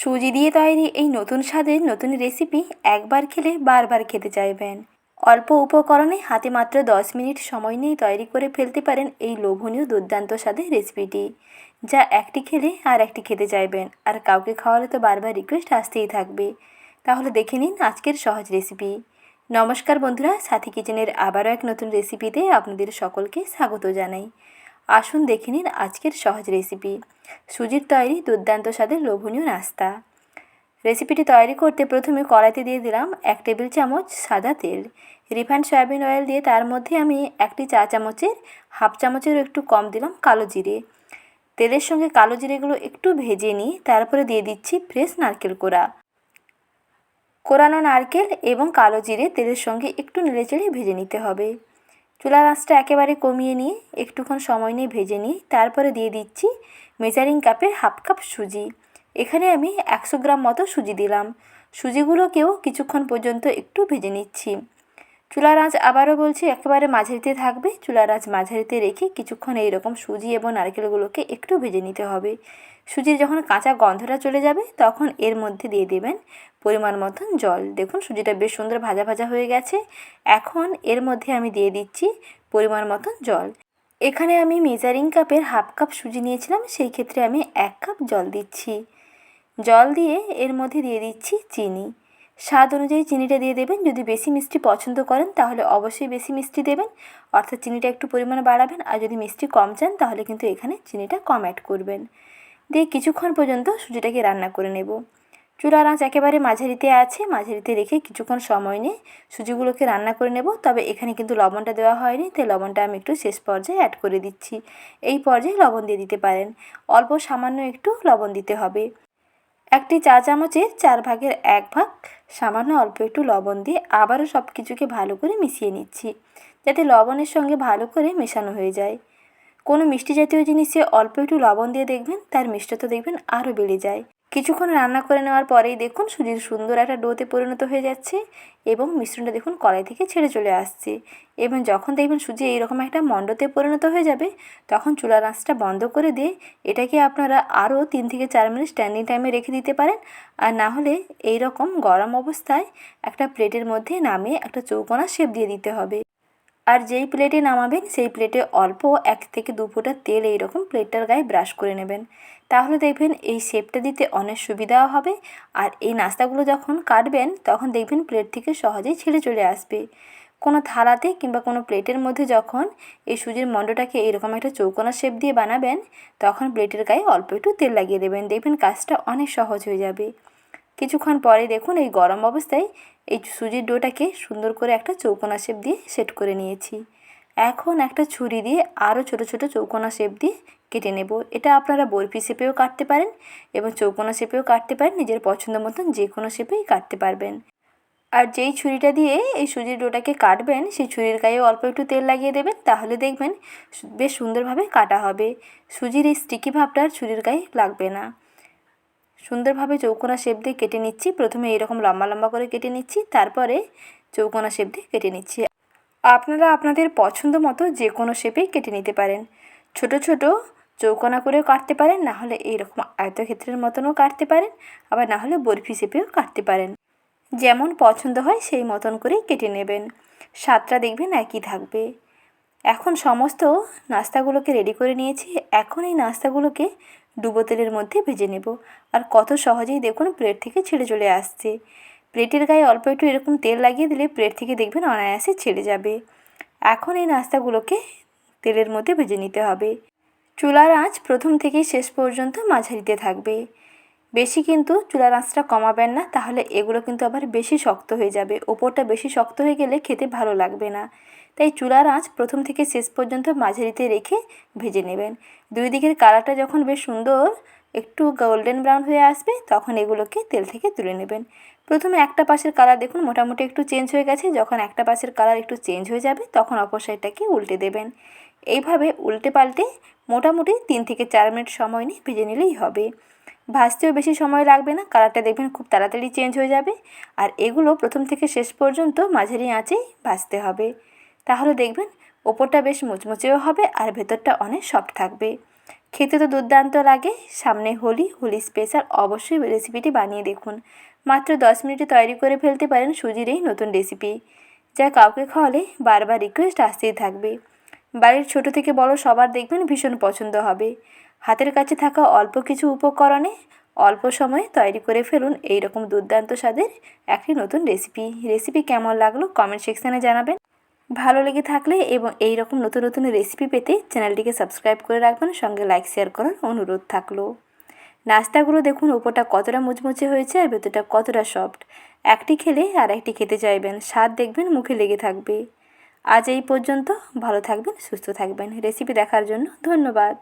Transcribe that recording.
সুজি দিয়ে তৈরি এই নতুন স্বাদের নতুন রেসিপি একবার খেলে বারবার খেতে চাইবেন। অল্প উপকরণে হাতে মাত্র 10 মিনিট সময় নিয়ে তৈরি করে ফেলতে পারেন এই লোভনীয় দুর্দান্ত স্বাদের রেসিপিটি, যা একটি খেলে আর একটি খেতে চাইবেন, আর কাউকে খাওয়ালে তো বারবার রিকোয়েস্ট আসতেই থাকবে। তাহলে দেখে নিন আজকের সহজ রেসিপি। নমস্কার বন্ধুরা, সাথী কিচেনের আবারও এক নতুন রেসিপিতে আপনাদের সকলকে স্বাগত জানাই। আসুন দেখে নিন আজকের সহজ রেসিপি, সুজির তৈরি দুর্দান্ত স্বাদের লোভনীয় নাস্তা। রেসিপিটি তৈরি করতে প্রথমে কড়াইতে দিয়ে দিলাম 1 টেবিল চামচ সাদা তেল। রিফাইন্ড সয়াবিন অয়েল দিয়ে তার মধ্যে আমি 1 চা চামচের হাফ চামচেরও একটু কম দিলাম কালো জিরে। তেলের সঙ্গে কালো জিরেগুলো একটু ভেজে নিয়ে তারপরে দিয়ে দিচ্ছি ফ্রেশ নারকেল কোরানো নারকেল এবং কালো জিরে তেলের সঙ্গে একটু নেড়েচেড়ে ভেজে নিতে হবে। চুলার আঁচটা একেবারে কমিয়ে নিয়ে একটুক্ষণ সময় নিয়ে ভেজে নিই। তারপরে দিয়ে দিচ্ছি মেজারিং কাপের হাফ কাপ সুজি। এখানে আমি 100 গ্রাম মতো সুজি দিলাম। সুজিগুলোকেও কিছুক্ষণ পর্যন্ত একটু ভেজে নিচ্ছি। চুলার আঁচ আবারও বলছি একেবারে মাঝারিতে থাকবে। চুলার আঁচ মাঝারিতে রেখে কিছুক্ষণ এইরকম সুজি এবং নারকেলগুলোকে একটু ভেজে নিতে হবে। সুজির যখন কাঁচা গন্ধটা চলে যাবে তখন এর মধ্যে দিয়ে দেবেন পরিমাণ মতন জল। দেখুন সুজিটা বেশ সুন্দর ভাজা ভাজা হয়ে গেছে। এখন এর মধ্যে আমি দিয়ে দিচ্ছি পরিমাণ মতন জল। এখানে আমি মেজারিং কাপের হাফ কাপ সুজি নিয়েছিলাম, সেই ক্ষেত্রে আমি 1 কাপ জল দিচ্ছি। জল দিয়ে এর মধ্যে দিয়ে দিচ্ছি চিনি। স্বাদ অনুযায়ী চিনিটা দিয়ে দেবেন। যদি বেশি মিষ্টি পছন্দ করেন তাহলে অবশ্যই বেশি মিষ্টি দেবেন, অর্থাৎ চিনিটা একটু পরিমাণে বাড়াবেন। আর যদি মিষ্টি কম চান তাহলে কিন্তু এখানে চিনিটা কম অ্যাড করবেন। দিয়ে কিছুক্ষণ পর্যন্ত সুজিটাকে রান্না করে নেব। চুলার আঁচ একেবারে মাঝারিতে আছে, মাঝারিতে রেখে কিছুক্ষণ সময় নিয়ে সুজিগুলোকে রান্না করে নেব। তবে এখানে কিন্তু লবণটা দেওয়া হয়নি, তাই লবণটা আমি একটু শেষ পর্যায়ে অ্যাড করে দিচ্ছি। এই পর্যায়ে লবণ দিয়ে দিতে পারেন, অল্প সামান্য একটু লবণ দিতে হবে। 1 চা চামচের 4 ভাগের 1 ভাগ সামান্য অল্প একটু লবণ দিয়ে আবারও সব কিছুকে ভালো করে মিশিয়ে নিচ্ছি, যাতে লবণের সঙ্গে ভালো করে মেশানো হয়ে যায়। কোনো মিষ্টি জাতীয় জিনিসে অল্প একটু লবণ দিয়ে দেখবেন তার মিষ্টতা দেখবেন আরও বেড়ে যায়। কিছুক্ষণ রান্না করে নেওয়ার পরেই দেখুন সুজির সুন্দর একটা ডোতে পরিণত হয়ে যাচ্ছে এবং মিশ্রণটা দেখুন কড়াই থেকে ছেড়ে চলে আসছে। এবং যখন দেখবেন সুজি এইরকম একটা মণ্ডতে পরিণত হয়ে যাবে তখন চুলার আঁচটা বন্ধ করে দিয়ে এটাকে আপনারা আরও 3 থেকে 4 মিনিট স্ট্যান্ডিং টাইমে রেখে দিতে পারেন। আর না হলে এইরকম গরম অবস্থায় একটা প্লেটের মধ্যে নামিয়ে একটা চৌকোনা শেপ দিয়ে দিতে হবে। আর যেই প্লেটে নামাবেন সেই প্লেটে অল্প 1 থেকে 2 ফোঁটা তেল এইরকম প্লেটটার গায়ে ব্রাশ করে নেবেন। তাহলে দেখবেন এই শেপটা দিতে অনেক সুবিধাও হবে। আর এই নাস্তাগুলো যখন কাটবেন তখন দেখবেন প্লেট থেকে সহজেই ছেড়ে চলে আসবে। কোনো থালাতে কিংবা কোনো প্লেটের মধ্যে যখন এই সুজির মণ্ডটাকে এইরকম একটা চৌকোনা শেপ দিয়ে বানাবেন তখন প্লেটের গায়ে অল্প একটু তেল লাগিয়ে দেবেন, দেখবেন কাজটা অনেক সহজ হয়ে যাবে। কিছুক্ষণ পরে দেখুন এই গরম অবস্থায় এই সুজির ডোটাকে সুন্দর করে একটা চৌকোনা শেপ দিয়ে সেট করে নিয়েছি। এখন একটা ছুরি দিয়ে আরও ছোট ছোট চৌকোনা শেপ দিয়ে কেটে নেব। এটা আপনারা বরফি শেপেও কাটতে পারেন এবং চৌকোনা শেপেও কাটতে পারেন, নিজের পছন্দ মতন যে কোনো শেপেই কাটতে পারবেন। আর যেই ছুরিটা দিয়ে এই সুজির ডোটাকে কাটবেন সেই ছুরির গায়ে অল্প একটু তেল লাগিয়ে দেবেন, তাহলে দেখবেন বেশ সুন্দরভাবে কাটা হবে। সুজির এই স্টিকি ভাবটা আর ছুরির গায়ে লাগবে না। সুন্দরভাবে চৌকোনা শেপ দিয়ে কেটে নিচ্ছি। প্রথমে এরকম লম্বা লম্বা করে কেটে নিচ্ছি, তারপরে চৌকোনা শেপ দিয়ে কেটে নিচ্ছি। আপনারা আপনাদের পছন্দ মতো যে কোনো শেপেই কেটে নিতে পারেন। ছোট ছোট চৌকোনা করেও কাটতে পারেন, না হলে এইরকম আয়তক্ষেত্রের মতনও কাটতে পারেন, আবার না হলে বরফি শেপেও কাটতে পারেন। যেমন পছন্দ হয় সেই মতন করেই কেটে নেবেন, স্বাদটা দেখবেন একই থাকবে। এখন সমস্ত নাস্তাগুলোকে রেডি করে নিয়েছি। এখন এই নাস্তাগুলোকে ডুবো তেলের মধ্যে ভেজে নেব। আর কত সহজেই দেখুন প্লেট থেকে ছেড়ে চলে আসছে। প্লেটের গায়ে অল্প একটু এরকম তেল লাগিয়ে দিলে প্লেট থেকে দেখবেন অনায়াসে ছেড়ে যাবে। এখন এই নাস্তাগুলোকে তেলের মধ্যে ভেজে নিতে হবে। চুলার আঁচ প্রথম থেকে শেষ পর্যন্ত মাঝারিতে থাকবে। বেশি কিন্তু চুলার আঁচটা কমাবেন না, তাহলে এগুলো কিন্তু আবার বেশি শক্ত হয়ে যাবে। ওপরটা বেশি শক্ত হয়ে গেলে খেতে ভালো লাগবে না। তাই চুলার আঁচ প্রথম থেকে শেষ পর্যন্ত মাঝারিতে রেখে ভেজে নেবেন। দুই দিকের কালারটা যখন বেশ সুন্দর একটু গোল্ডেন ব্রাউন হয়ে আসবে তখন এগুলোকে তেল থেকে তুলে নেবেন। প্রথমে একটা পাশের কালার দেখুন মোটামুটি একটু চেঞ্জ হয়ে গেছে। যখন একটা পাশের কালার একটু চেঞ্জ হয়ে যাবে তখন অপর সাইডটাকে উল্টে দেবেন। এইভাবে উল্টে পাল্টে মোটামুটি 3 থেকে 4 মিনিট সময় নিয়ে ভেজে নিলেই হবে। ভাজতেও বেশি সময় লাগবে না, কালারটা দেখবেন খুব তাড়াতাড়ি চেঞ্জ হয়ে যাবে। আর এগুলো প্রথম থেকে শেষ পর্যন্ত মাঝারি আঁচেই ভাজতে হবে, তাহলে দেখবেন ওপরটা বেশ মুচমুচেও হবে আর ভেতরটা অনেক সফট থাকবে। খেতে তো দুর্দান্ত লাগে। সামনে হোলি, হোলি স্পেশাল, অবশ্যই রেসিপিটি বানিয়ে দেখুন। মাত্র 10 মিনিটে তৈরি করে ফেলতে পারেন সুজির এই নতুন রেসিপি, যা কাউকে খাওয়ালে বারবার রিকোয়েস্ট আসতেই থাকবে। বাড়ির ছোট থেকে বড় সবার দেখবেন ভীষণ পছন্দ হবে। হাতের কাছে থাকা অল্প কিছু উপকরণে অল্প সময়ে তৈরি করে ফেলুন এই রকম দুর্দান্ত স্বাদের একটি নতুন রেসিপি কেমন লাগলো কমেন্ট সেকশানে জানাবেন। ভালো লেগে থাকলে এবং এই রকম নতুন নতুন রেসিপি পেতে চ্যানেলটিকে সাবস্ক্রাইব করে রাখবেন, সঙ্গে লাইক শেয়ার করার অনুরোধ থাকলো। নাস্তাগুলো দেখুন ওপরটা কতটা মুচমুচে হয়েছে আর ভেতরটা কতটা সফট। একটি খেলে আর একটি খেতে চাইবেন, স্বাদ দেখবেন মুখে লেগে থাকবে। আজ এই পর্যন্ত, ভালো থাকবেন, সুস্থ থাকবেন। রেসিপি দেখার জন্য ধন্যবাদ।